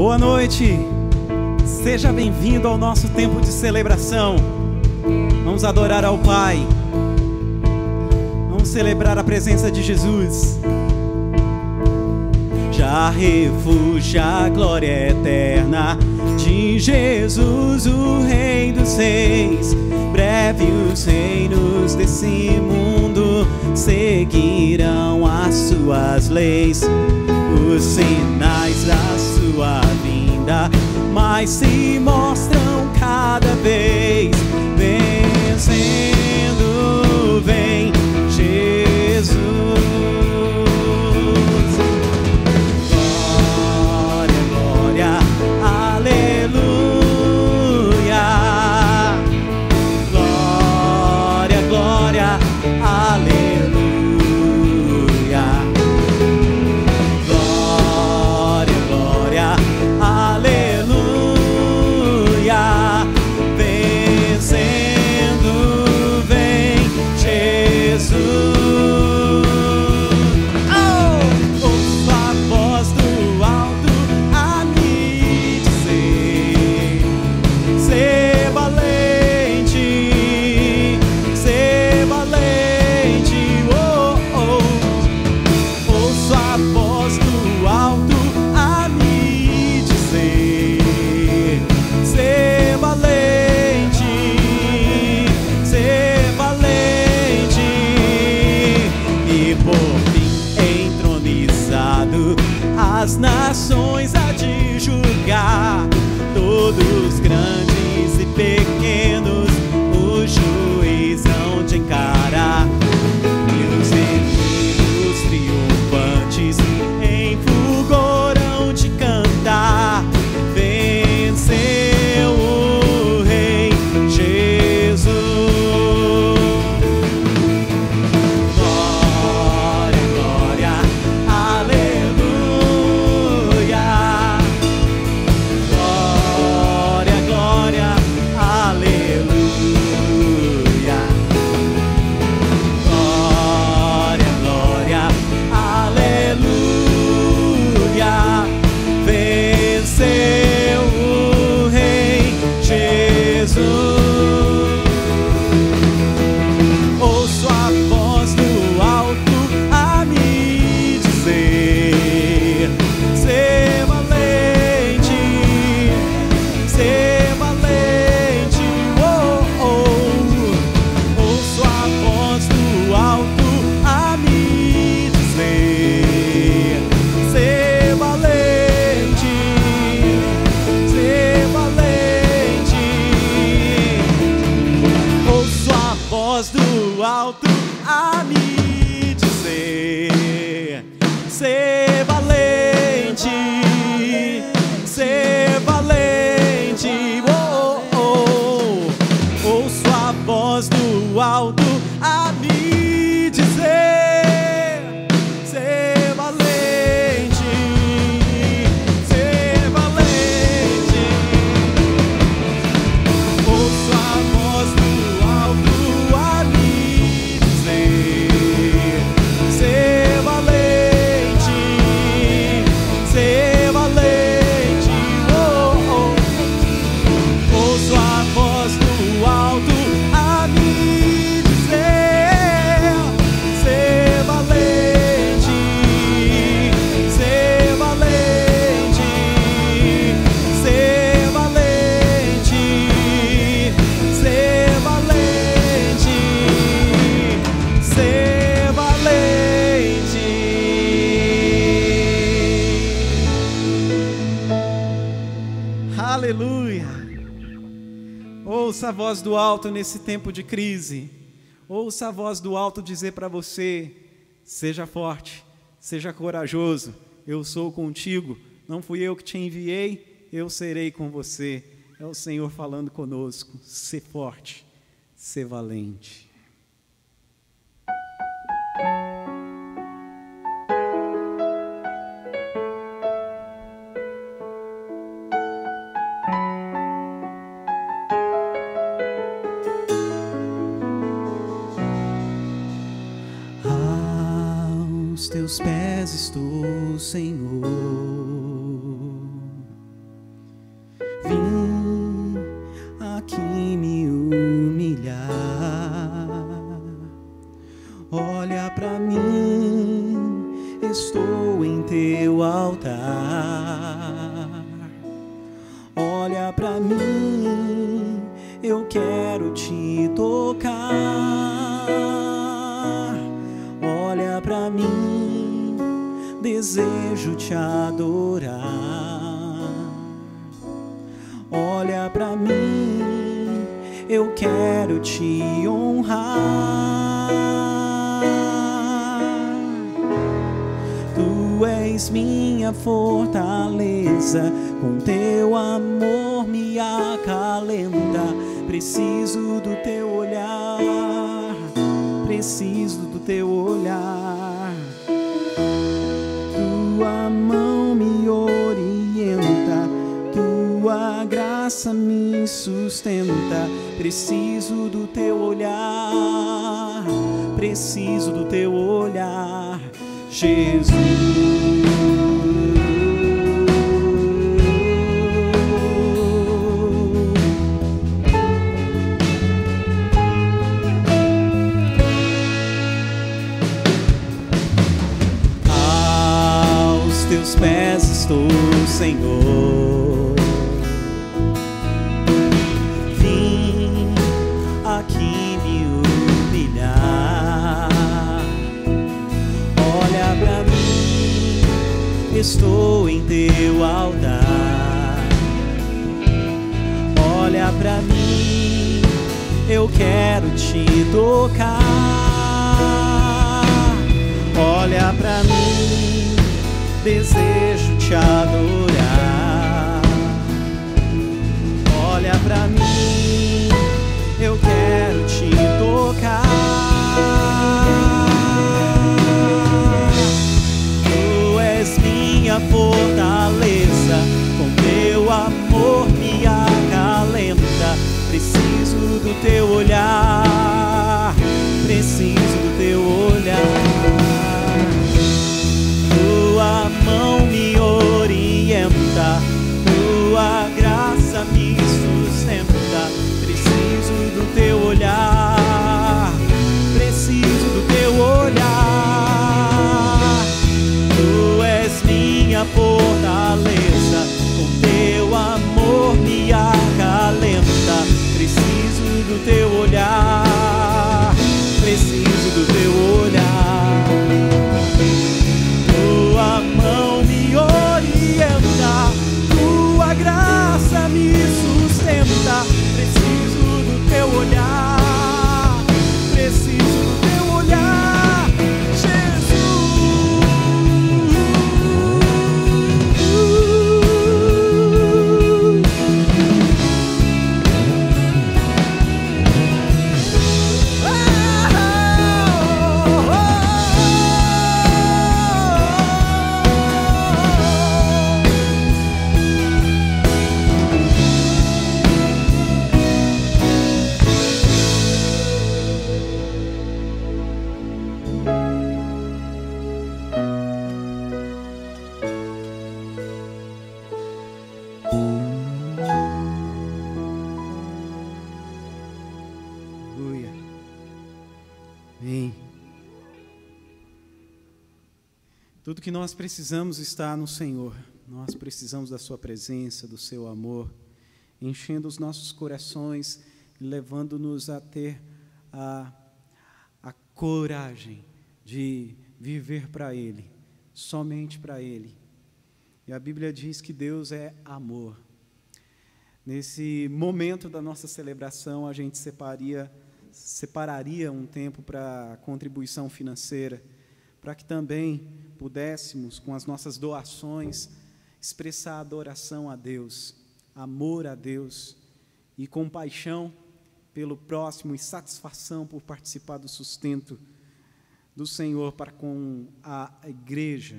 Boa noite, seja bem-vindo ao nosso tempo de celebração. Vamos adorar ao Pai, vamos celebrar a presença de Jesus. Já refugia a glória eterna de Jesus, o Rei dos Reis. Breve os reinos desse mundo seguirão as suas leis. Os sinais da sua vinda mais se mostram cada vez. Vencendo vem Jesus. Glória, glória, aleluia. Glória, glória, aleluia. Glória, glória, aleluia. Vencendo vem Jesus. Ouço a voz do alto a me dizer: ser valente, ser valente. Ouço a voz do alto a me dizer: ser valente, ser valente. E por fim entronizado as nações há de julgar, todos grandes e pequenos o juiz hão de encarar. E os inimigos triunfantes em fulgor hão de cantar: venceu o Rei Jesus. Glória, glória, aleluia. Glória, glória, aleluia. Glória, glória, aleluia. Venceu o Rei Jesus. Ouço a voz do alto a me dizer: ser valente, ser valente. Ouço a voz do alto a me dizer: ser valente, ser valente. Ouço a voz do alto a me dizer: ser valente, ser valente. Ouço a voz do alto a me dizer: ser valente, ser valente. Ouço a voz do alto a me dizer: ser valente, ser valente. Ouço a voz do alto a me dizer: ser valente, ser valente, ser valente, ser valente, ser valente. Aleluia. Ouça a voz do alto nesse tempo de crise. Ouça a voz do alto dizer para você: seja forte, seja corajoso, eu sou contigo. Não fui eu que te enviei, eu serei com você. É o Senhor falando conosco. Ser forte, ser valente. Aos teus pés estou, Senhor. estou em teu altar. Olha pra mim, eu quero te tocar. Olha pra mim, desejo te adorar. Olha pra mim, eu quero te honrar. Tu és minha fortaleza, com teu amor me acalenta. Preciso do teu olhar, preciso do teu olhar. Tua mão me orienta, tua graça me sustenta. Preciso do teu olhar, preciso do teu olhar, Jesus. Aos teus pés estou, Senhor. Vim aqui me humilhar. Olha pra mim, estou em teu altar. Olha pra mim, eu quero te tocar. Olha pra mim, desejo te adorar. Olha pra mim, eu quero te tocar. Tu és minha fortaleza, com teu amor me acalenta. Preciso do teu olhar, preciso do teu olhar. Tua mão me orienta, tua graça me sustenta. Preciso do teu olhar, preciso do teu olhar. Tu és minha fortaleza, com teu amor me acalenta. Preciso do teu olhar, preciso do teu olhar. Tua mão me orienta, tua graça me sustenta. Preciso do teu olhar, preciso do teu olhar, Jesus. Aleluia. Amém. Tudo que nós precisamos está no Senhor. Nós precisamos da sua presença, do seu amor, enchendo os nossos corações e levando-nos a ter a coragem de viver para Ele, somente para Ele. E a Bíblia diz que Deus é amor. Nesse momento da nossa celebração, a gente separaria um tempo para contribuição financeira, para que também pudéssemos, com as nossas doações, expressar adoração a Deus, amor a Deus e compaixão pelo próximo e satisfação por participar do sustento do Senhor para com a igreja.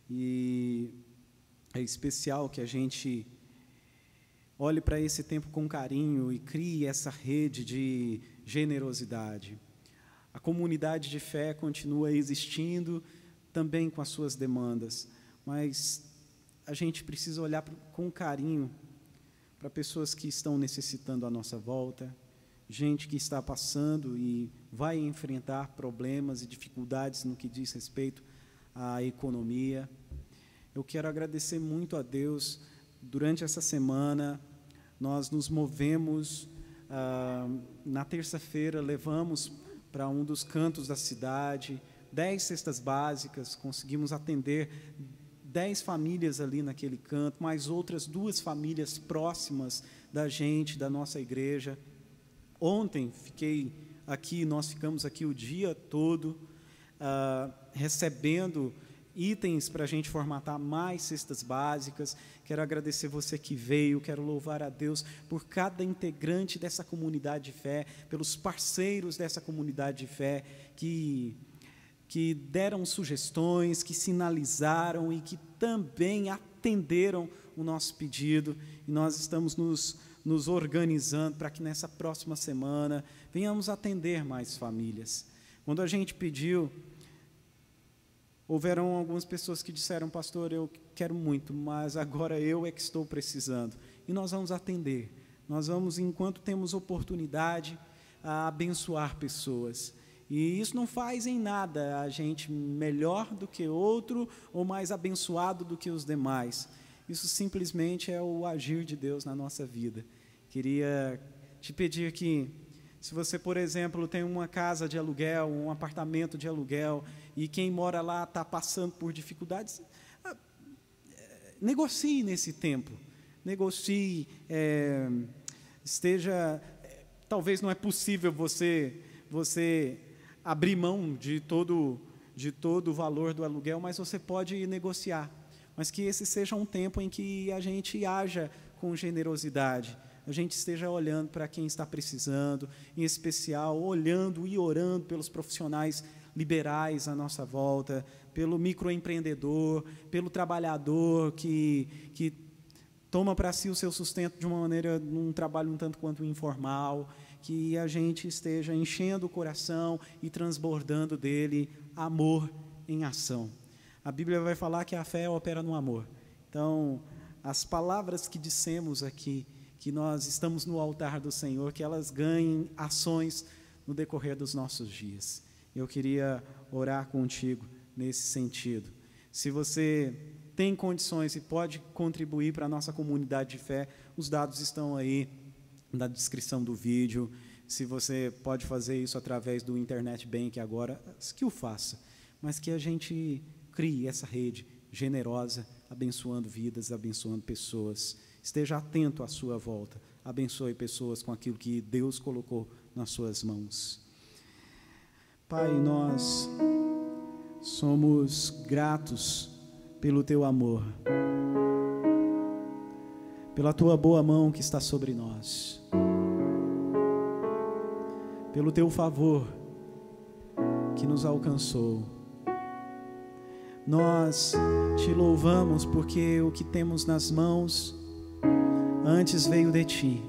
E é especial que a gente olhe para esse tempo com carinho e crie essa rede de generosidade. A comunidade de fé continua existindo, também com as suas demandas, mas a gente precisa olhar com carinho para pessoas que estão necessitando a nossa volta, gente que está passando e vai enfrentar problemas e dificuldades no que diz respeito a economia. Eu quero agradecer muito a Deus. Durante essa semana, nós nos movemos. Na terça-feira, levamos para um dos cantos da cidade 10 cestas básicas, conseguimos atender 10 famílias ali naquele canto, mais outras 2 famílias próximas da gente, da nossa igreja. Ontem nós ficamos aqui o dia todo, recebendo itens para a gente formatar mais cestas básicas. Quero agradecer você que veio, quero louvar a Deus por cada integrante dessa comunidade de fé, pelos parceiros dessa comunidade de fé que deram sugestões, que sinalizaram e que também atenderam o nosso pedido. E nós estamos nos organizando para que nessa próxima semana venhamos atender mais famílias. Quando a gente pediu, houveram algumas pessoas que disseram: pastor, eu quero muito, mas agora eu é que estou precisando. E nós vamos atender, nós vamos, enquanto temos oportunidade, a abençoar pessoas. E isso não faz em nada a gente melhor do que outro ou mais abençoado do que os demais. Isso simplesmente é o agir de Deus na nossa vida. Queria te pedir que, se você, por exemplo, tem uma casa de aluguel, um apartamento de aluguel, e quem mora lá está passando por dificuldades, negocie nesse tempo. Negocie, talvez não é possível você abrir mão de todo o valor do aluguel, mas você pode negociar. Mas que esse seja um tempo em que a gente haja com generosidade, a gente esteja olhando para quem está precisando, em especial olhando e orando pelos profissionais liberais à nossa volta, pelo microempreendedor, pelo trabalhador que toma para si o seu sustento de uma maneira, num trabalho um tanto quanto informal, que a gente esteja enchendo o coração e transbordando dele amor em ação. A Bíblia vai falar que a fé opera no amor. Então, as palavras que dissemos aqui, que nós estamos no altar do Senhor, que elas ganhem ações no decorrer dos nossos dias. Eu queria orar contigo nesse sentido. Se você tem condições e pode contribuir para a nossa comunidade de fé, os dados estão aí na descrição do vídeo. Se você pode fazer isso através do Internet Bank agora, que o faça, mas que a gente crie essa rede generosa, abençoando vidas, abençoando pessoas. Esteja atento à sua volta, abençoe pessoas com aquilo que Deus colocou nas suas mãos. Pai, nós somos gratos pelo Teu amor, pela Tua boa mão que está sobre nós, pelo Teu favor que nos alcançou. Nós Te louvamos porque o que temos nas mãos antes veio de Ti.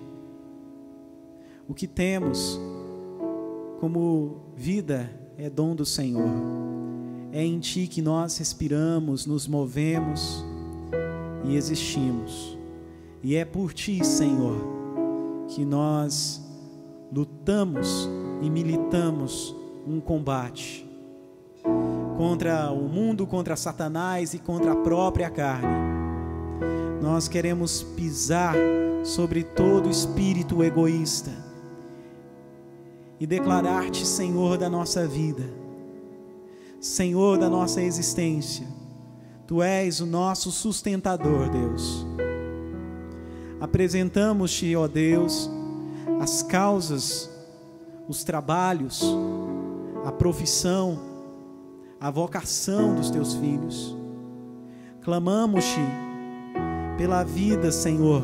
O que temos como vida é dom do Senhor. É em Ti que nós respiramos, nos movemos e existimos. E é por Ti, Senhor, que nós lutamos e militamos um combate contra o mundo, contra Satanás e contra a própria carne. Nós queremos pisar sobre todo espírito egoísta e declarar-Te Senhor da nossa vida, Senhor da nossa existência. Tu és o nosso sustentador, Deus. Apresentamos-Te, ó Deus, as causas, os trabalhos, a profissão, a vocação dos Teus filhos. Clamamos-Te pela vida, Senhor,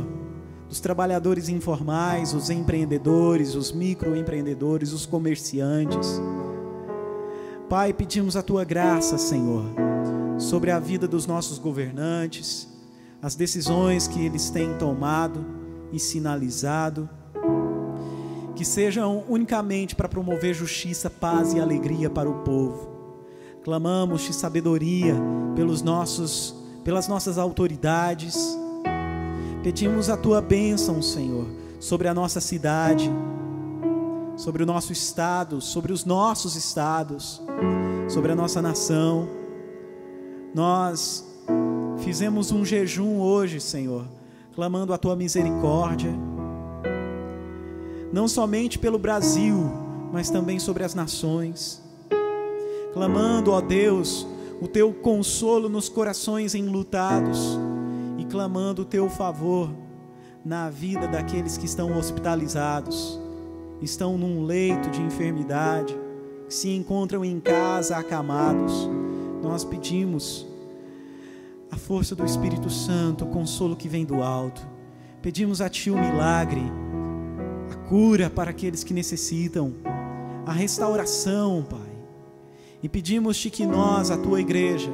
dos trabalhadores informais, os empreendedores, os microempreendedores, os comerciantes. Pai, pedimos a Tua graça, Senhor, sobre a vida dos nossos governantes, as decisões que eles têm tomado e sinalizado, que sejam unicamente para promover justiça, paz e alegria para o povo. Clamamos-Te sabedoria pelas nossas autoridades. Pedimos a Tua bênção, Senhor, sobre a nossa cidade, sobre o nosso estado, sobre os nossos estados, sobre a nossa nação. Nós fizemos um jejum hoje, Senhor, clamando a Tua misericórdia, não somente pelo Brasil, mas também sobre as nações, clamando, ó Deus, o Teu consolo nos corações enlutados e clamando o Teu favor na vida daqueles que estão hospitalizados, estão num leito de enfermidade, que se encontram em casa acamados. Nós pedimos a força do Espírito Santo, o consolo que vem do alto. Pedimos a Ti o milagre, a cura para aqueles que necessitam, a restauração, Pai. E pedimos-Te que nós, a Tua igreja,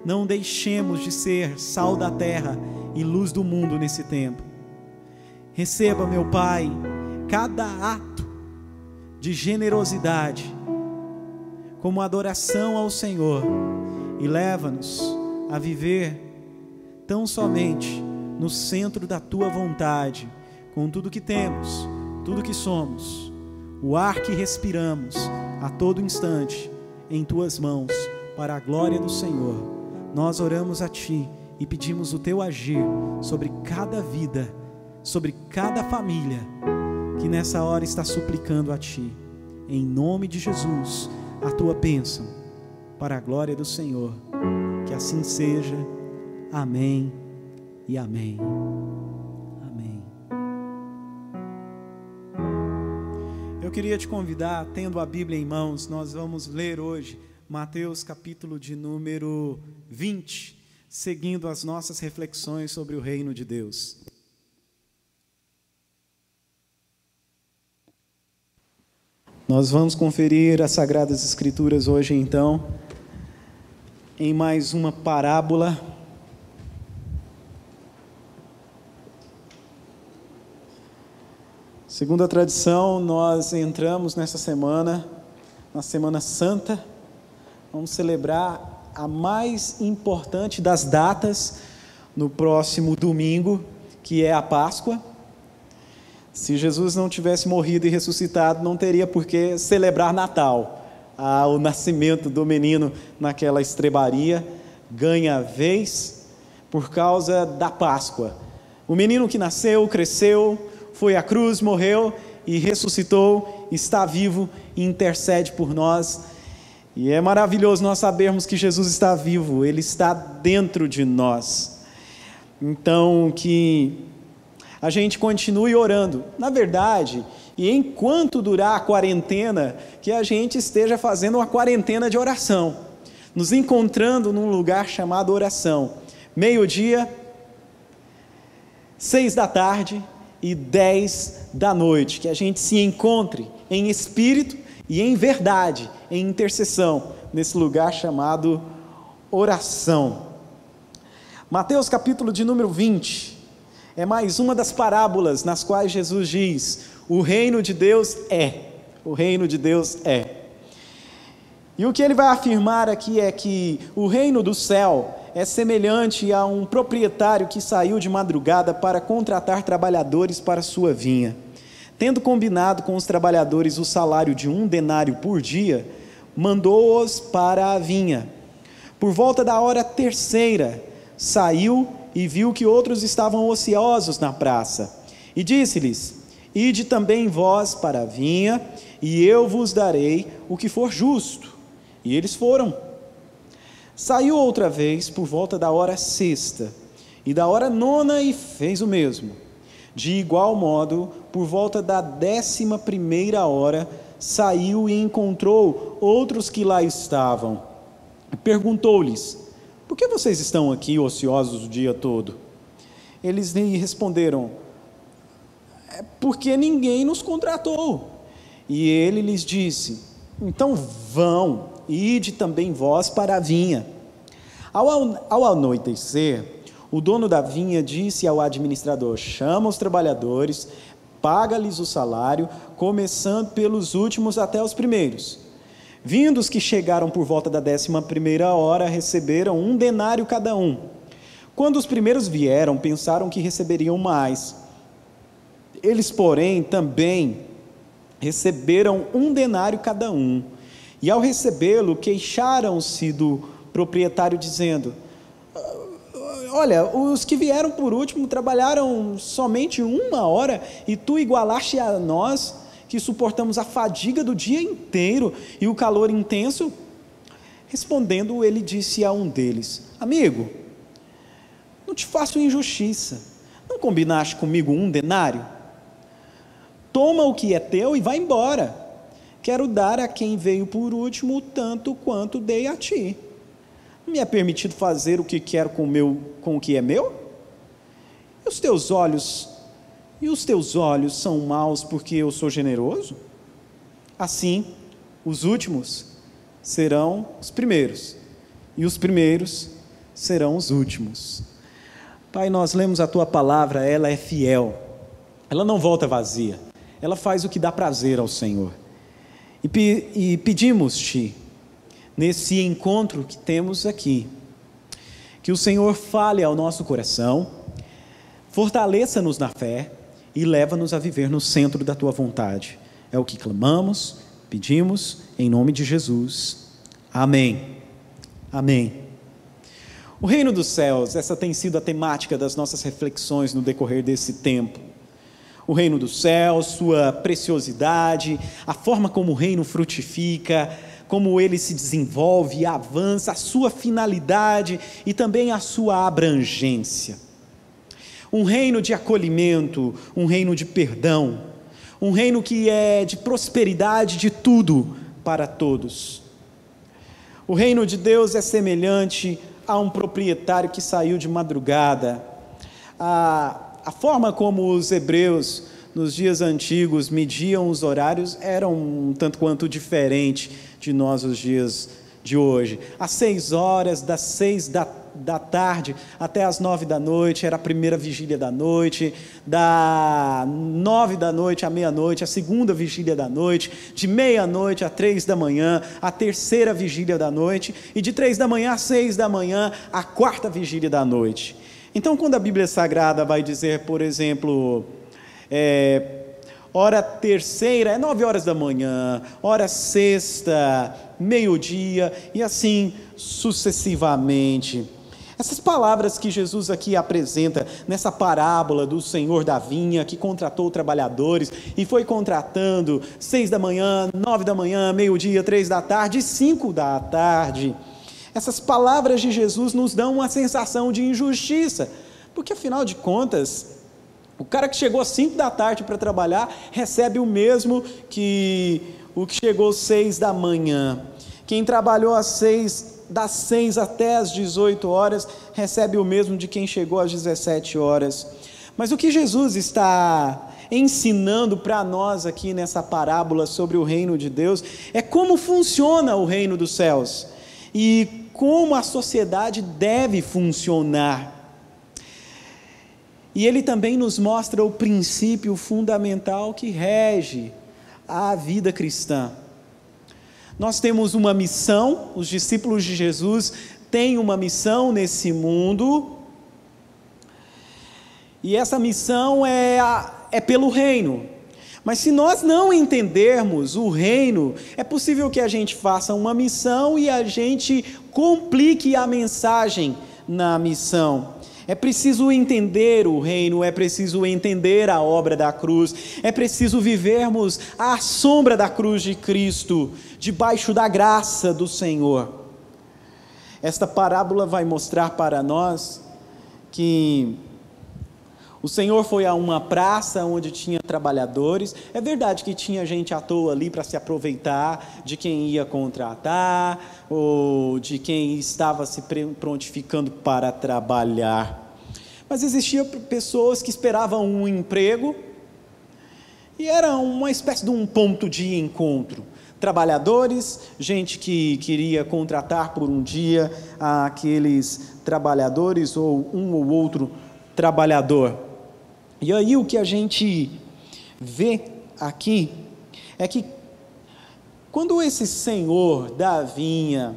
não deixemos de ser sal da terra e luz do mundo nesse tempo. Receba, meu Pai, cada ato de generosidade como adoração ao Senhor e leva-nos a viver tão somente no centro da Tua vontade, com tudo que temos, tudo que somos, o ar que respiramos a todo instante em Tuas mãos, para a glória do Senhor. Nós oramos a Ti e pedimos o Teu agir sobre cada vida, sobre cada família que nessa hora está suplicando a Ti, em nome de Jesus, a Tua bênção, para a glória do Senhor. Que assim seja. Amém e amém. Amém. Eu queria te convidar, tendo a Bíblia em mãos, nós vamos ler hoje Mateus capítulo de número 20, seguindo as nossas reflexões sobre o reino de Deus. Nós vamos conferir as Sagradas Escrituras hoje, então, em mais uma parábola. Segundo a tradição, nós entramos nessa semana, na Semana Santa. Vamos celebrar a mais importante das datas no próximo domingo, que é a Páscoa. Se Jesus não tivesse morrido e ressuscitado, não teria por que celebrar Natal. O nascimento do menino naquela estrebaria ganha vez por causa da Páscoa. O menino que nasceu, cresceu, foi à cruz, morreu e ressuscitou, está vivo e intercede por nós. E é maravilhoso nós sabermos que Jesus está vivo, Ele está dentro de nós. Então, que a gente continue orando. Na verdade, e enquanto durar a quarentena, que a gente esteja fazendo uma quarentena de oração, nos encontrando num lugar chamado oração, 12:00, 18h e 22h, que a gente se encontre em espírito e em verdade, em intercessão, nesse lugar chamado oração. Mateus capítulo de número 20, é mais uma das parábolas nas quais Jesus diz: o reino de Deus é, o reino de Deus é. E o que ele vai afirmar aqui é que o reino do céu é semelhante a um proprietário que saiu de madrugada para contratar trabalhadores para sua vinha. Tendo combinado com os trabalhadores o salário de 1 denário por dia, mandou-os para a vinha. Por volta da hora 3ª, saiu e viu que outros estavam ociosos na praça. E disse-lhes: ide também vós para a vinha, e eu vos darei o que for justo. E eles foram. Saiu outra vez por volta da hora 6ª, e da hora 9ª, e fez o mesmo. De igual modo, por volta da 11ª hora, saiu e encontrou outros que lá estavam. Perguntou-lhes: por que vocês estão aqui ociosos o dia todo? Eles lhe responderam: é porque ninguém nos contratou. E ele lhes disse: então vão, ide também vós para a vinha. Ao anoitecer, o dono da vinha disse ao administrador: chama os trabalhadores, paga-lhes o salário, começando pelos últimos até os primeiros. Vindo os que chegaram por volta da 11ª hora, receberam 1 denário cada um. Quando os primeiros vieram, pensaram que receberiam mais. Eles, porém, também receberam 1 denário cada um. E ao recebê-lo, queixaram-se do proprietário dizendo: olha, os que vieram por último trabalharam somente 1 hora, e tu igualaste a nós, que suportamos a fadiga do dia inteiro e o calor intenso? Respondendo, ele disse a um deles: amigo, não te faço injustiça, não combinaste comigo 1 denário? Toma o que é teu e vai embora. Quero dar a quem veio por último tanto quanto dei a ti. Não me é permitido fazer o que quero com o que é meu? E os teus olhos são maus porque eu sou generoso? Assim, os últimos serão os primeiros, e os primeiros serão os últimos. Pai, nós lemos a tua palavra, ela é fiel, ela não volta vazia, ela faz o que dá prazer ao Senhor. E pedimos-te, nesse encontro que temos aqui, que o Senhor fale ao nosso coração, fortaleça-nos na fé e leva-nos a viver no centro da tua vontade. É o que clamamos, pedimos, em nome de Jesus. Amém. Amém. O reino dos céus, essa tem sido a temática das nossas reflexões no decorrer desse tempo. O reino dos céus, sua preciosidade, a forma como o reino frutifica, como ele se desenvolve e avança, a sua finalidade e também a sua abrangência. Um reino de acolhimento, um reino de perdão, um reino que é de prosperidade de tudo para todos. O reino de Deus é semelhante a um proprietário que saiu de madrugada. A forma como os hebreus, nos dias antigos, mediam os horários era um tanto quanto diferente de nós os dias de hoje. Às 6 horas, das 6 da tarde até as 9 da noite, era a primeira vigília da noite. Da 9 da noite à meia-noite, a segunda vigília da noite. De meia-noite a 3 da manhã, a terceira vigília da noite. E de 3 da manhã a 6 da manhã, a quarta vigília da noite. Então, quando a Bíblia Sagrada vai dizer, por exemplo, hora terceira é 9 horas da manhã, hora sexta, meio-dia, e assim sucessivamente. Essas palavras que Jesus aqui apresenta nessa parábola do Senhor da vinha, que contratou trabalhadores e foi contratando 6 da manhã, 9 da manhã, meio-dia, 3 da tarde e 5 da tarde. Essas palavras de Jesus nos dão uma sensação de injustiça, porque afinal de contas, o cara que chegou às 5 da tarde para trabalhar, recebe o mesmo que o que chegou às 6 da manhã. Quem trabalhou das 6 até as 18 horas, recebe o mesmo de quem chegou às 17 horas. Mas o que Jesus está ensinando para nós aqui nessa parábola sobre o reino de Deus, é como funciona o reino dos céus, e como a sociedade deve funcionar. E ele também nos mostra o princípio fundamental que rege a vida cristã. Nós temos uma missão, os discípulos de Jesus têm uma missão nesse mundo, e essa missão é pelo reino. Mas se nós não entendermos o reino, é possível que a gente faça uma missão e a gente complique a mensagem na missão. É preciso entender o reino, é preciso entender a obra da cruz, é preciso vivermos à sombra da cruz de Cristo, debaixo da graça do Senhor. Esta parábola vai mostrar para nós que o Senhor foi a uma praça onde tinha trabalhadores. É verdade que tinha gente à toa ali para se aproveitar de quem ia contratar, ou de quem estava se prontificando para trabalhar. Mas existiam pessoas que esperavam um emprego, e era uma espécie de um ponto de encontro. Trabalhadores, gente que queria contratar por um dia aqueles trabalhadores, ou um ou outro trabalhador. E aí o que a gente vê aqui é que quando esse senhor da vinha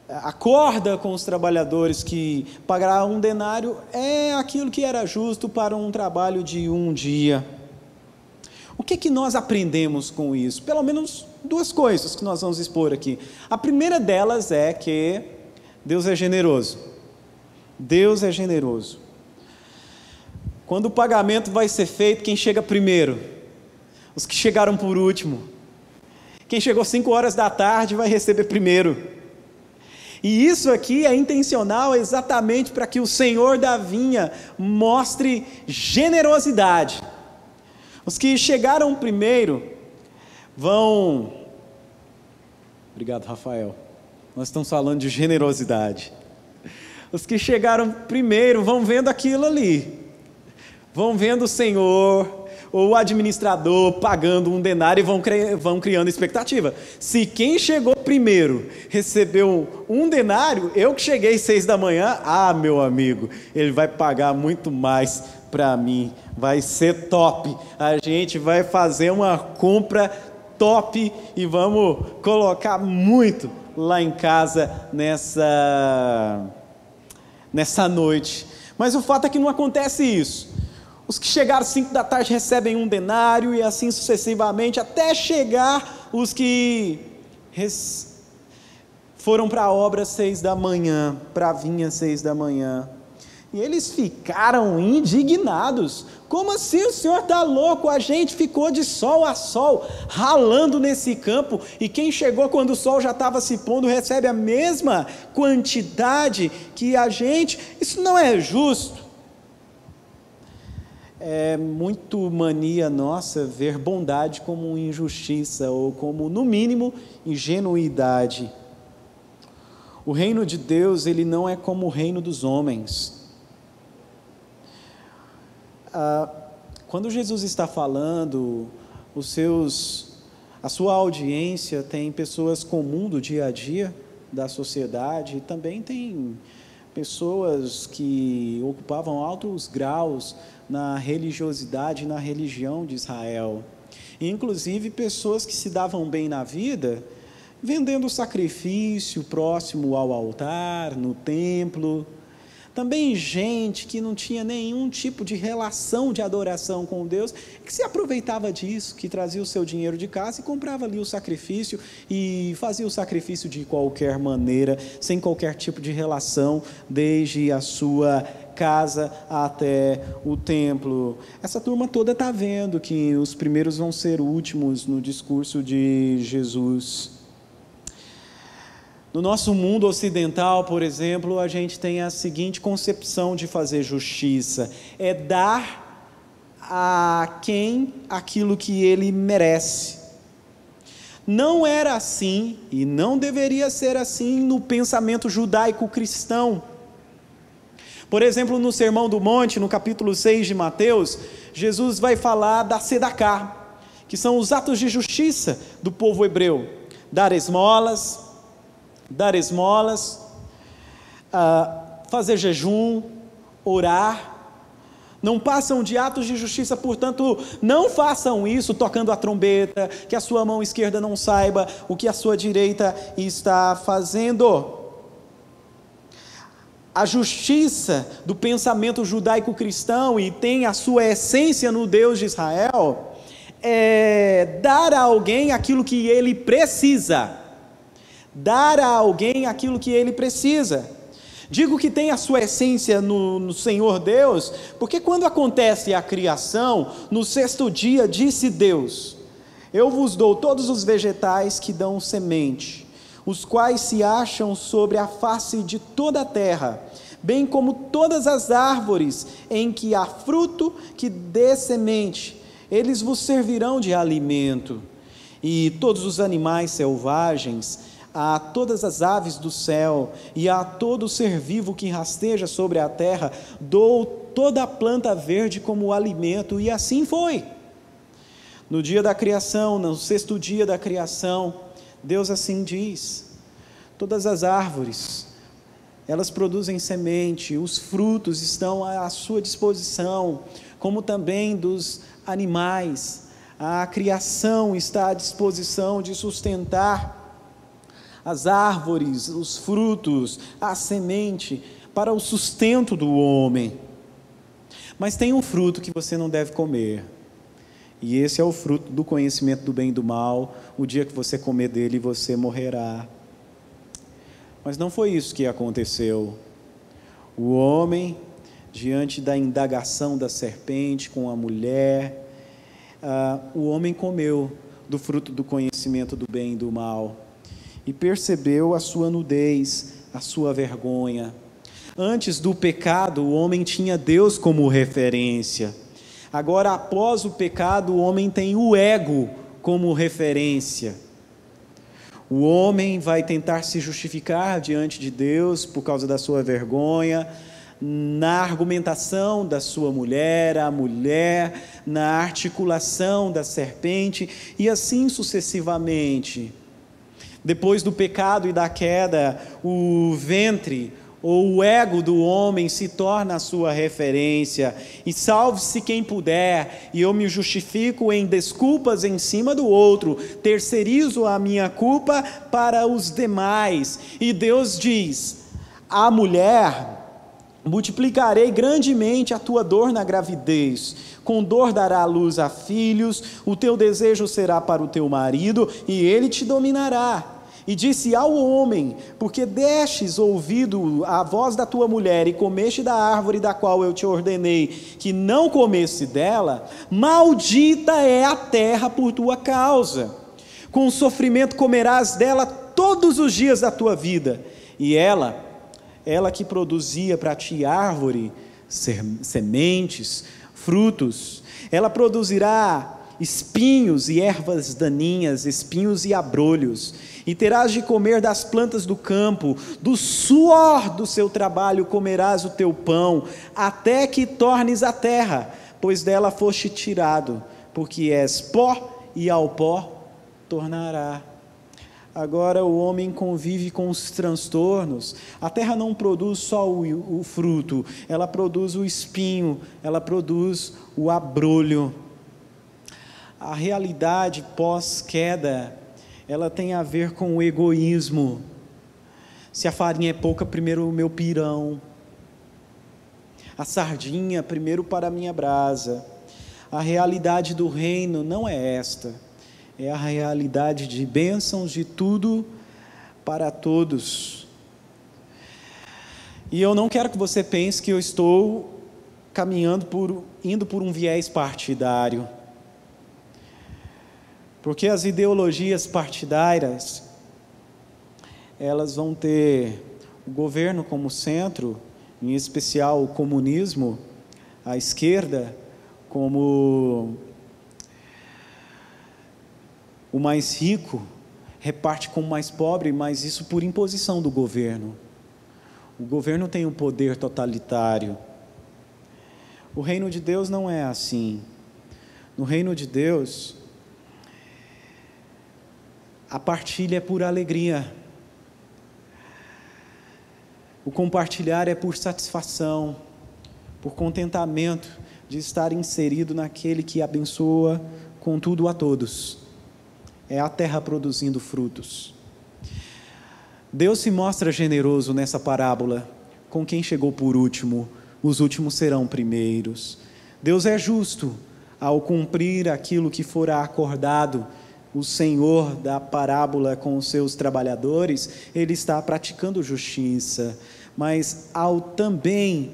acorda com os trabalhadores que pagará um denário, é aquilo que era justo para um trabalho de um dia. O que nós aprendemos com isso? Pelo menos duas coisas que nós vamos expor aqui. A primeira delas é que Deus é generoso. Deus é generoso. Quando o pagamento vai ser feito, quem chega primeiro? Os que chegaram por último. Quem chegou 5 horas da tarde vai receber primeiro. E isso aqui é intencional exatamente para que o Senhor da vinha mostre generosidade. Os que chegaram primeiro vão... Obrigado, Rafael. Nós estamos falando de generosidade. Os que chegaram primeiro vão vendo aquilo ali. Vão vendo o Senhor, ou o administrador pagando um denário e vão criando expectativa. Se quem chegou primeiro recebeu um denário, eu que cheguei 6 da manhã, meu amigo, ele vai pagar muito mais para mim, vai ser top, a gente vai fazer uma compra top e vamos colocar muito lá em casa nessa noite. Mas o fato é que não acontece isso. Os que chegaram 5 da tarde recebem um denário e assim sucessivamente, até chegar os que foram para a obra 6 da manhã, para a vinha 6 da manhã. E eles ficaram indignados. Como assim? O senhor está louco? A gente ficou de sol a sol, ralando nesse campo, e quem chegou quando o sol já estava se pondo, recebe a mesma quantidade que a gente. Isso não é justo. É muito mania nossa ver bondade como injustiça, ou como, no mínimo, ingenuidade. O reino de Deus, ele não é como o reino dos homens. Quando Jesus está falando, a sua audiência tem pessoas comuns do dia a dia da sociedade, e também tem pessoas que ocupavam altos graus na religiosidade, na religião de Israel, e inclusive pessoas que se davam bem na vida, vendendo sacrifício próximo ao altar, no templo. Também gente que não tinha nenhum tipo de relação de adoração com Deus, que se aproveitava disso, que trazia o seu dinheiro de casa e comprava ali o sacrifício, e fazia o sacrifício de qualquer maneira, sem qualquer tipo de relação, desde a sua casa até o templo. Essa turma toda está vendo que os primeiros vão ser últimos no discurso de Jesus. No nosso mundo ocidental, por exemplo, a gente tem a seguinte concepção de fazer justiça: é dar a quem aquilo que ele merece. Não era assim, e não deveria ser assim no pensamento judaico-cristão. Por exemplo, no Sermão do Monte, no capítulo 6 de Mateus, Jesus vai falar da tzedaká, que são os atos de justiça do povo hebreu: dar esmolas, fazer jejum, orar. Não passam de atos de justiça, portanto, não façam isso tocando a trombeta, que a sua mão esquerda não saiba o que a sua direita está fazendo. A justiça do pensamento judaico-cristão, e tem a sua essência no Deus de Israel, é dar a alguém aquilo que ele precisa. Dar a alguém aquilo que ele precisa. Digo que tem a sua essência no Senhor Deus, porque quando acontece a criação, no 6º dia disse Deus: eu vos dou todos os vegetais que dão semente, os quais se acham sobre a face de toda a terra, bem como todas as árvores em que há fruto que dê semente, eles vos servirão de alimento. E todos os animais selvagens, a todas as aves do céu e a todo ser vivo que rasteja sobre a terra, dou toda a planta verde como alimento. E assim foi. No dia da criação, no 6º dia da criação, Deus assim diz: todas as árvores, elas produzem semente, os frutos estão à sua disposição, como também dos animais. A criação está à disposição de sustentar as árvores, os frutos, a semente, para o sustento do homem. Mas tem um fruto que você não deve comer, e esse é o fruto do conhecimento do bem e do mal. O dia que você comer dele, você morrerá. Mas não foi isso que aconteceu. O homem, diante da indagação da serpente com a mulher, o homem comeu do fruto do conhecimento do bem e do mal, e percebeu a sua nudez, a sua vergonha. Antes do pecado, o homem tinha Deus como referência. Agora, após o pecado, o homem tem o ego como referência. O homem vai tentar se justificar diante de Deus por causa da sua vergonha, na argumentação da sua mulher, a mulher, na articulação da serpente, e assim sucessivamente. Depois do pecado e da queda, o ventre ou o ego do homem se torna a sua referência, e salve-se quem puder, e eu me justifico em desculpas em cima do outro, terceirizo a minha culpa para os demais. E Deus diz: a mulher, multiplicarei grandemente a tua dor na gravidez, com dor dará à luz a filhos, o teu desejo será para o teu marido, e ele te dominará. E disse ao homem: porque destes ouvido a voz da tua mulher, e comeste da árvore da qual eu te ordenei que não comesse dela, maldita é a terra por tua causa, com sofrimento comerás dela todos os dias da tua vida, e ela que produzia para ti árvore, sementes, frutos, ela produzirá espinhos e ervas daninhas, espinhos e abrolhos, e terás de comer das plantas do campo, do suor do seu trabalho comerás o teu pão, até que tornes a terra, pois dela foste tirado, porque és pó, e ao pó tornará. Agora o homem convive com os transtornos. A terra não produz só o fruto, ela produz o espinho, ela produz o abrolho. A realidade pós-queda, ela tem a ver com o egoísmo. Se a farinha é pouca, primeiro o meu pirão. A sardinha, primeiro para a minha brasa. A realidade do reino não é esta. É a realidade de bênçãos de tudo para todos. E eu não quero que você pense que eu estou indo por um viés partidário. Porque as ideologias partidárias, elas vão ter o governo como centro, em especial o comunismo, a esquerda como o mais rico reparte com o mais pobre, mas isso por imposição do governo. O governo tem um poder totalitário. O reino de Deus não é assim. No reino de Deus, a partilha é por alegria. O compartilhar é por satisfação, por contentamento de estar inserido naquele que abençoa com tudo a todos. É a terra produzindo frutos. Deus se mostra generoso nessa parábola com quem chegou por último. Os últimos serão primeiros. Deus é justo ao cumprir aquilo que fora acordado. O Senhor da parábola com os seus trabalhadores, Ele está praticando justiça, mas ao também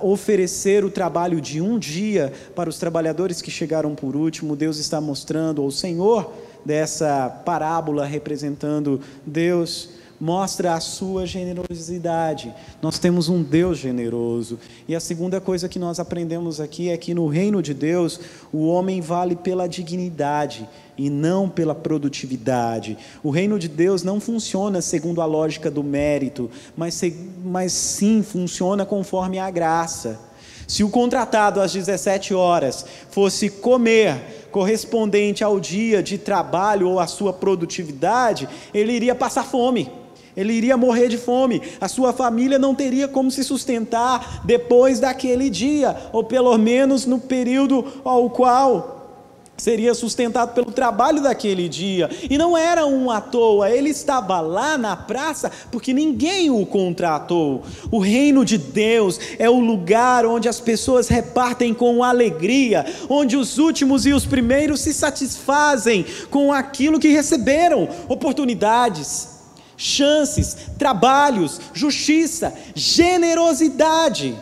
oferecer o trabalho de um dia para os trabalhadores que chegaram por último, Deus está mostrando, ou o Senhor dessa parábola representando Deus, mostra a sua generosidade. Nós temos um Deus generoso. E a segunda coisa que nós aprendemos aqui é que no reino de Deus, o homem vale pela dignidade e não pela produtividade. O reino de Deus não funciona segundo a lógica do mérito, mas sim funciona conforme a graça. Se o contratado às 17 horas fosse comer correspondente ao dia de trabalho ou à sua produtividade, ele iria passar fome. Ele iria morrer de fome, a sua família não teria como se sustentar depois daquele dia, ou pelo menos no período ao qual seria sustentado pelo trabalho daquele dia, e não era à toa, ele estava lá na praça porque ninguém o contratou. O reino de Deus é o lugar onde as pessoas repartem com alegria, onde os últimos e os primeiros se satisfazem com aquilo que receberam, oportunidades, chances, trabalhos, justiça, generosidade,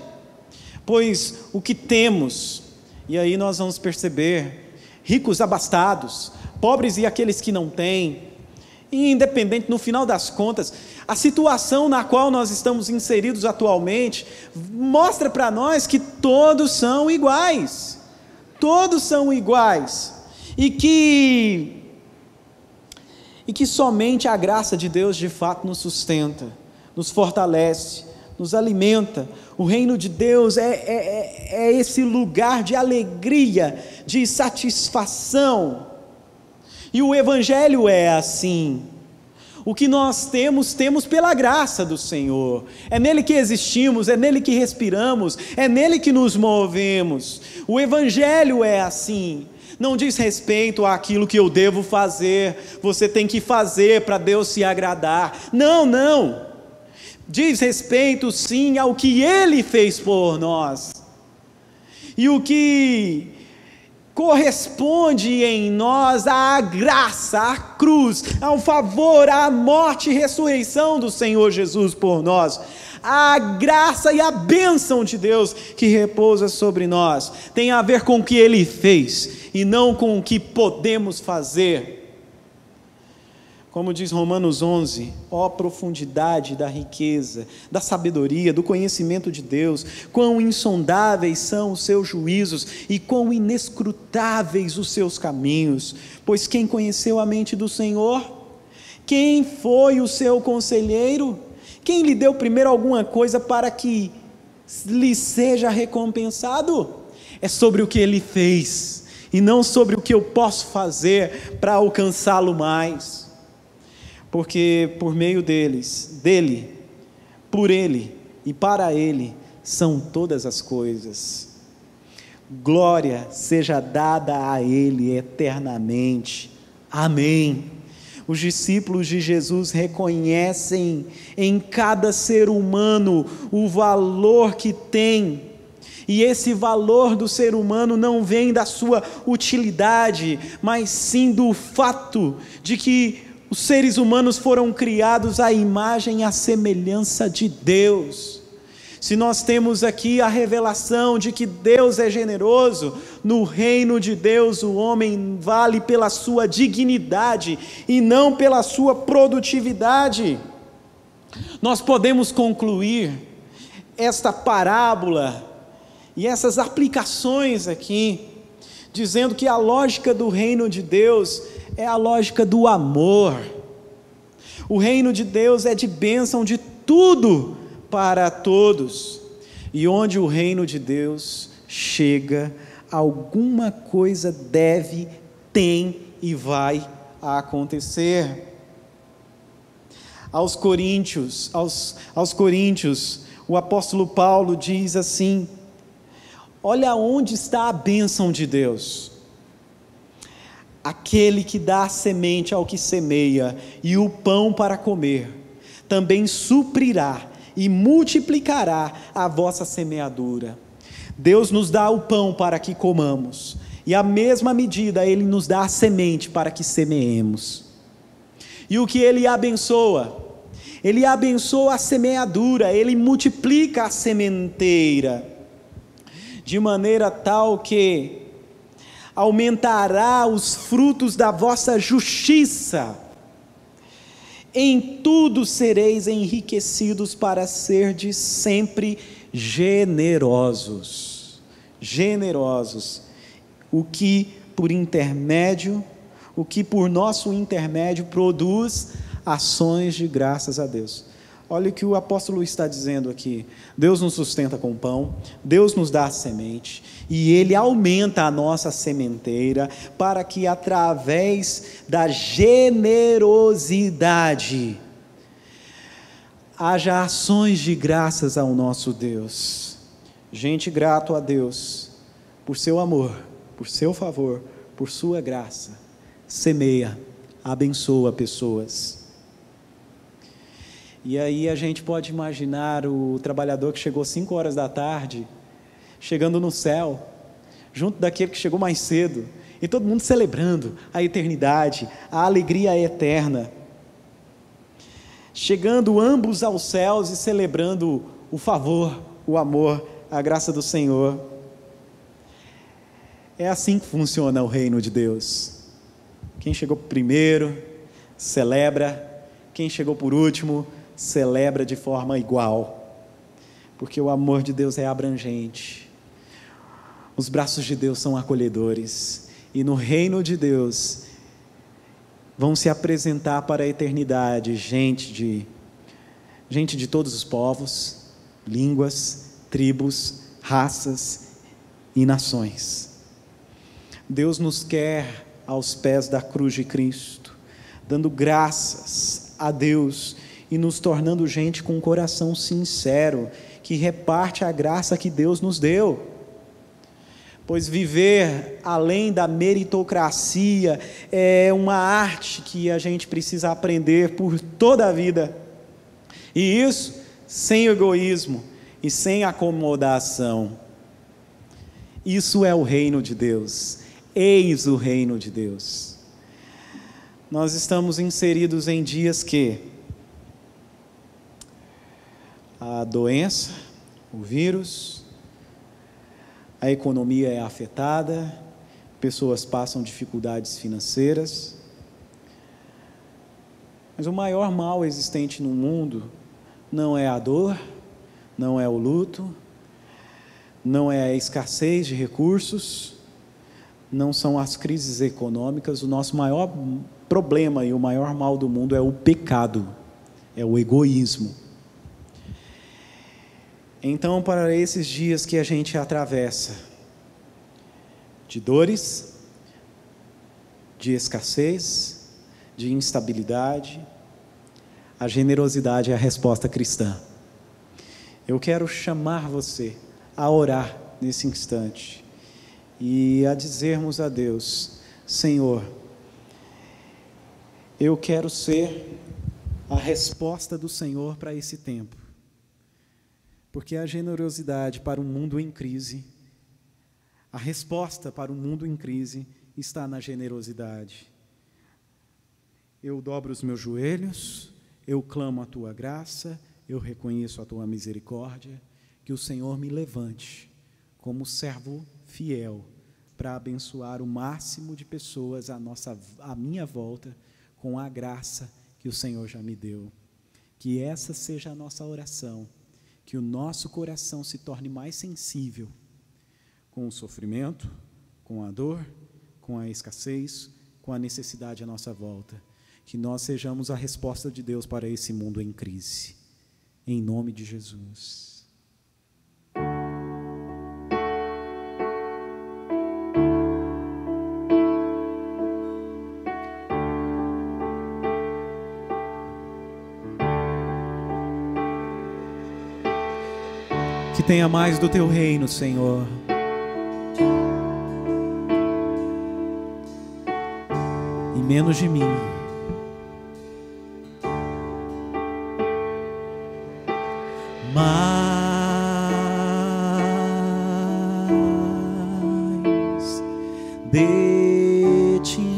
pois o que temos, e aí nós vamos perceber, ricos abastados, pobres e aqueles que não têm, e independente, no final das contas, a situação na qual nós estamos inseridos atualmente, mostra para nós que todos são iguais, e que somente a graça de Deus de fato nos sustenta, nos fortalece, nos alimenta. O reino de Deus é esse lugar de alegria, de satisfação, e o Evangelho é assim. O que nós temos pela graça do Senhor, é nele que existimos, é nele que respiramos, é nele que nos movemos. O Evangelho é assim, não diz respeito àquilo que eu devo fazer, você tem que fazer para Deus se agradar, não, diz respeito sim ao que Ele fez por nós, e o que corresponde em nós à graça, à cruz, ao favor, à morte e ressurreição do Senhor Jesus por nós, a graça e a bênção de Deus que repousa sobre nós, tem a ver com o que Ele fez, e não com o que podemos fazer. Como diz Romanos 11, ó profundidade da riqueza, da sabedoria, do conhecimento de Deus, quão insondáveis são os seus juízos e quão inescrutáveis os seus caminhos. Pois quem conheceu a mente do Senhor? Quem foi o seu conselheiro? Quem lhe deu primeiro alguma coisa para que lhe seja recompensado? É sobre o que Ele fez, e não sobre o que eu posso fazer para alcançá-lo mais. Porque por meio dele, por Ele e para Ele, são todas as coisas. Glória seja dada a Ele eternamente. Amém. Os discípulos de Jesus reconhecem em cada ser humano o valor que tem, e esse valor do ser humano não vem da sua utilidade, mas sim do fato de que os seres humanos foram criados à imagem e à semelhança de Deus. Se nós temos aqui a revelação de que Deus é generoso, no reino de Deus o homem vale pela sua dignidade e não pela sua produtividade. Nós podemos concluir esta parábola e essas aplicações aqui, dizendo que a lógica do reino de Deus é a lógica do amor. O reino de Deus é de bênção de tudo para todos, e onde o reino de Deus chega, alguma coisa deve, tem e vai acontecer. Aos Coríntios, o apóstolo Paulo diz assim: olha onde está a bênção de Deus. Aquele que dá a semente ao que semeia e o pão para comer, também suprirá e multiplicará a vossa semeadura. Deus nos dá o pão para que comamos, e à mesma medida Ele nos dá a semente para que semeemos. E o que Ele abençoa? Ele abençoa a semeadura, Ele multiplica a sementeira, de maneira tal que aumentará os frutos da vossa justiça, em tudo sereis enriquecidos para serdes sempre generosos, o que por nosso intermédio produz ações de graças a Deus. Olha o que o apóstolo está dizendo aqui: Deus nos sustenta com pão, Deus nos dá a semente, e Ele aumenta a nossa sementeira, para que através da generosidade haja ações de graças ao nosso Deus. Gente grato a Deus, por seu amor, por seu favor, por sua graça, semeia, abençoa pessoas. E aí a gente pode imaginar o trabalhador que chegou 5 horas da tarde, chegando no céu, junto daquele que chegou mais cedo, e todo mundo celebrando a eternidade, a alegria eterna, chegando ambos aos céus e celebrando o favor, o amor, a graça do Senhor. É assim que funciona o reino de Deus. Quem chegou primeiro, celebra. Quem chegou por último, celebra de forma igual. Porque o amor de Deus é abrangente. Os braços de Deus são acolhedores. E no reino de Deus vão se apresentar para a eternidade gente de todos os povos, línguas, tribos, raças e nações. Deus nos quer aos pés da cruz de Cristo, dando graças a Deus e nos tornando gente com um coração sincero, que reparte a graça que Deus nos deu. Pois viver além da meritocracia é uma arte que a gente precisa aprender por toda a vida. E isso sem egoísmo e sem acomodação. Isso é o reino de Deus. Eis o reino de Deus. Nós estamos inseridos em dias que a doença, o vírus, a economia é afetada, pessoas passam dificuldades financeiras, mas o maior mal existente no mundo não é a dor, não é o luto, não é a escassez de recursos, não são as crises econômicas. O nosso maior problema e o maior mal do mundo é o pecado, é o egoísmo. Então, para esses dias que a gente atravessa, de dores, de escassez, de instabilidade, a generosidade é a resposta cristã. Eu quero chamar você a orar nesse instante e a dizermos a Deus: Senhor, eu quero ser a resposta do Senhor para esse tempo. Porque a generosidade para um mundo em crise, a resposta para um mundo em crise está na generosidade. Eu dobro os meus joelhos, eu clamo a Tua graça, eu reconheço a Tua misericórdia, que o Senhor me levante como servo fiel para abençoar o máximo de pessoas à minha volta com a graça que o Senhor já me deu. Que essa seja a nossa oração. Que o nosso coração se torne mais sensível com o sofrimento, com a dor, com a escassez, com a necessidade à nossa volta. Que nós sejamos a resposta de Deus para esse mundo em crise. Em nome de Jesus. Que tenha mais do Teu reino, Senhor. E menos de mim. Mais de Ti.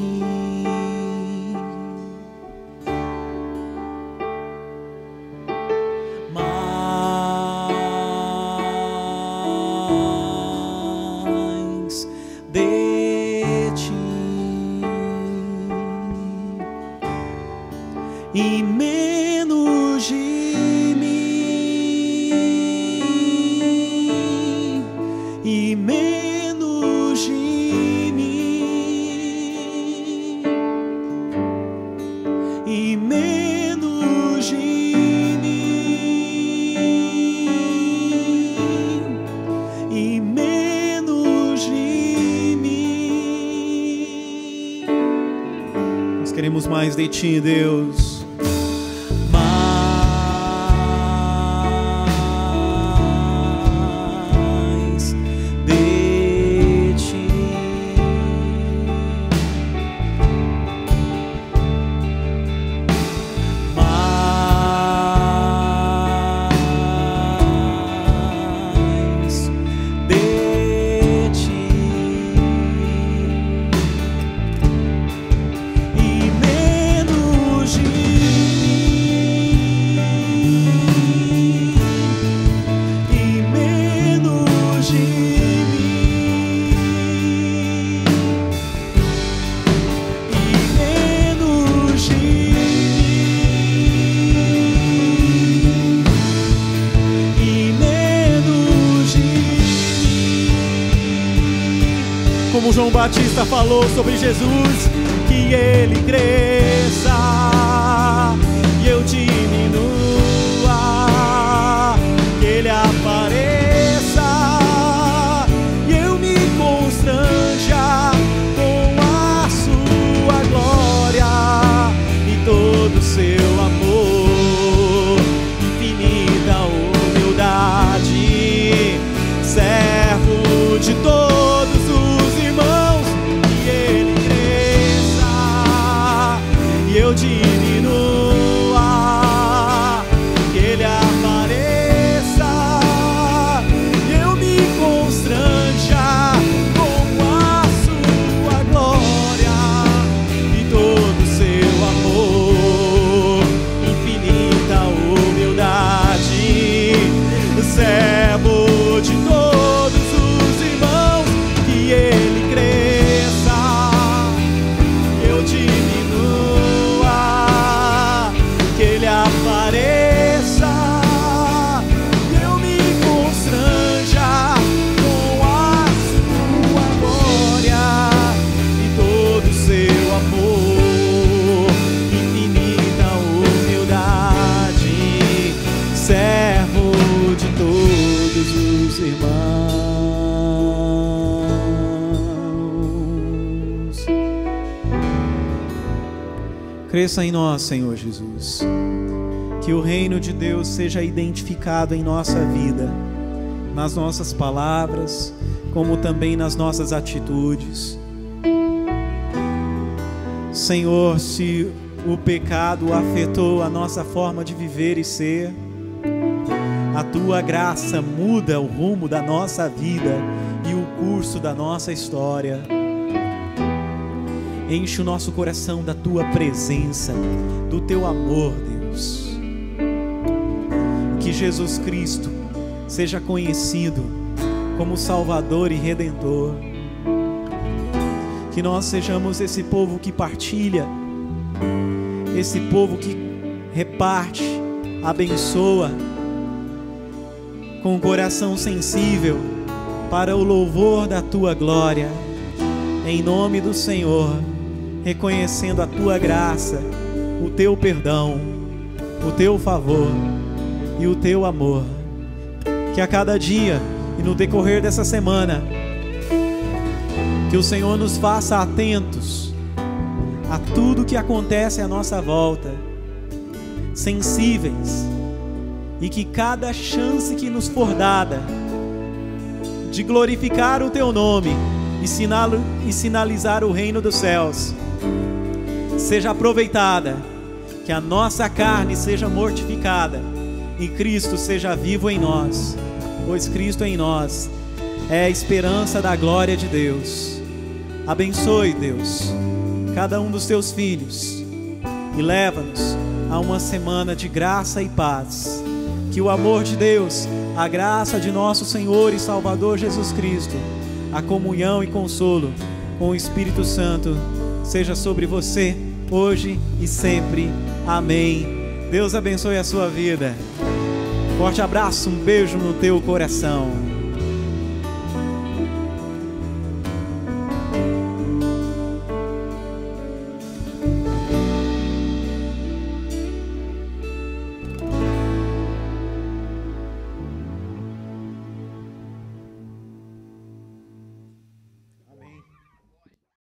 E menos de mim, e menos de mim, e menos de mim, e menos de mim. Nós queremos mais de Ti, Deus. João Batista falou sobre Jesus, que ele cresça e eu diminua, que ele apareça e eu me constranja com a sua glória e todo o seu amor, infinita humildade, servo de todos os irmãos, que ele cresça e eu diminua, que ele apareça e eu me constranja com a sua glória e todo o seu amor, infinita humildade, servo de todos os irmãos, que ele cresça, eu diminua, que ele apareça, eu me constranja com a sua glória e todo o seu amor, infinita humildade, servo de todos os irmãos. Cresça em nós, Senhor Jesus, que o reino de Deus seja identificado em nossa vida, nas nossas palavras, como também nas nossas atitudes. Senhor, se o pecado afetou a nossa forma de viver e ser, a tua graça muda o rumo da nossa vida e o curso da nossa história. Enche o nosso coração da tua presença, do teu amor, Deus. Que Jesus Cristo seja conhecido como Salvador e Redentor. Que nós sejamos esse povo que partilha, esse povo que reparte, abençoa, com o coração sensível para o louvor da tua glória, em nome do Senhor, reconhecendo a tua graça, o teu perdão, o teu favor e o teu amor. Que a cada dia e no decorrer dessa semana, que o Senhor nos faça atentos a tudo que acontece à nossa volta, sensíveis, e que cada chance que nos for dada de glorificar o teu nome e sinalizar o reino dos céus seja aproveitada, que a nossa carne seja mortificada e Cristo seja vivo em nós, pois Cristo em nós é a esperança da glória de Deus. Abençoe, Deus, cada um dos teus filhos e leva-nos a uma semana de graça e paz. Que o amor de Deus, a graça de nosso Senhor e Salvador Jesus Cristo, a comunhão e consolo com o Espírito Santo seja sobre você, hoje e sempre. Amém. Deus abençoe a sua vida. Forte abraço, um beijo no teu coração.